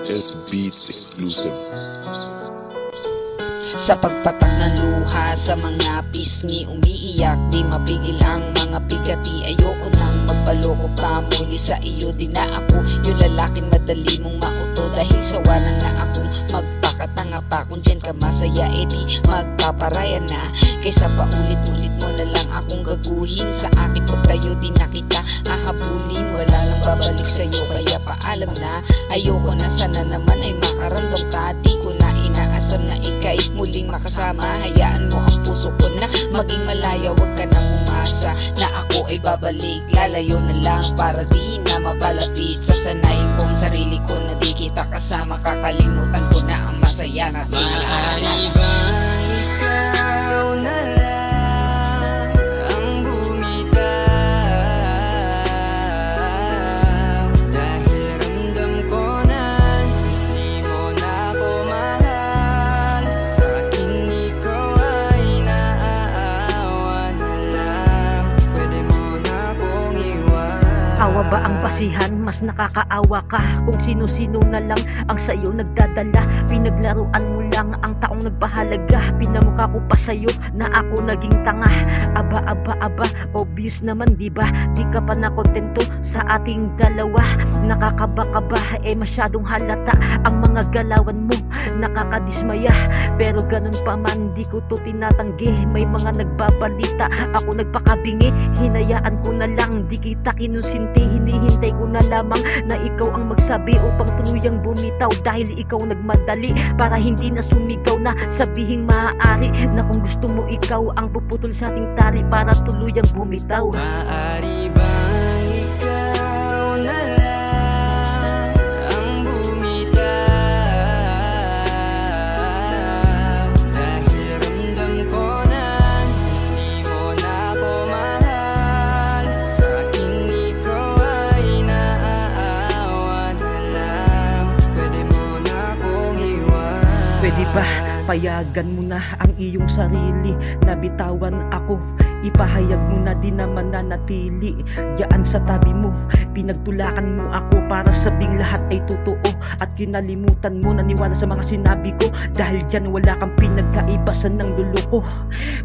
S-Beats exclusive. Sa pagpatak ng luha sa mga pisngi umiiyak, di mapigil ang mga bigati. Ayoko nang magpaloko pa muli sa iyo. Di na ako yung lalaking madali mong mauto, dahil sawa na nga akong magpakatanga pa. Kung dyan ka masaya, edi magpaparaya na, kaysa paulit-ulit mo na lang akong gaguhin. Sa akin pagtayo, di na kita hahabulin. Wala nang babalik sa'yo, kaya paalam na. Ayoko na, sana naman ay makaramdam ka. Di ko na inaasam na ika'y muling makasama. Hayaan mo ang puso ko na maging malaya. Huwag ka nang umasa na ako ay babalik. Lalayo na lang para di na mapalapit. Sasanayin ko ang sarili ko na di kita kasama. Kakalimutan ko na ang masaya na maaari bang ikaw na lang ang bumitaw? Dahil ramdam ko na hindi mo na ako mahal. Sa akin ikaw ay naaawa na lang. Pwede mo na akong iwan. Awa ba ang basihan? Mas nakakaawa ka kung sino-sino na lang ang sa'yo nagdadala. Pinaglaruan mo lang ang taong nagpahalaga. Pinamukha ko pa sa'yo na ako naging tanga. Aba, obvious naman diba? Di ka pa nakontento sa ating dalawa. Nakakaba-kaba, masyadong halata ang mga galawan mo, nakakadismaya. Pero ganun pa man, di ko to tinatanggi. May mga nagbabalita, ako nagpakabingi. Hinayaan ko na lang, di kita kinusinti. Hinihintay ko na lamang na ikaw ang magsabi upang tuluyang bumitaw. Dahil ikaw nagmadali para hindi na sumigaw na sabihing maaari na kung gusto mo ikaw ang puputol sa ating tali para tuluyang bumitaw. Maaari bang ikaw na lang ang bumitaw? Dahil ramdam ko na hindi mo na ako mahal. Sa akin ikaw ay naaawa na lang. Pwede mo na akong iwan. Pwede ba payagan mo na ang iyong sarili na bitawan ako? Ipahayag mo na di naman nanatili diyan sa tabi mo. Pinagtulakan mo ako para sabing lahat ay totoo, at kinalimutan mo naniwala sa mga sinabi ko. Dahil dyan wala kang pinagkaibasan ng dulo ko.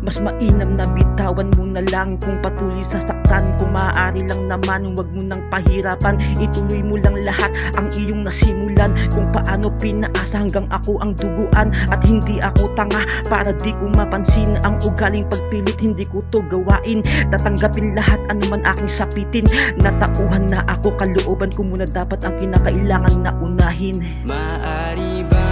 Mas mainam na bitawan mo na lang kung patuloy sasaktan. Kung maaari lang naman, huwag mo nang pahirapan. Ituloy mo lang lahat ang iyong nasimulan. Kung paano pinaasa hanggang ako ang duguan. At hindi ako tanga para di ko mapansin ang ugaling pagpilit. Hindi ko to gawain, tatanggapin lahat anuman aking sapitin. Natauhan na ako, kalooban ko muna dapat ang kinakailangan na unahin. Maaari ba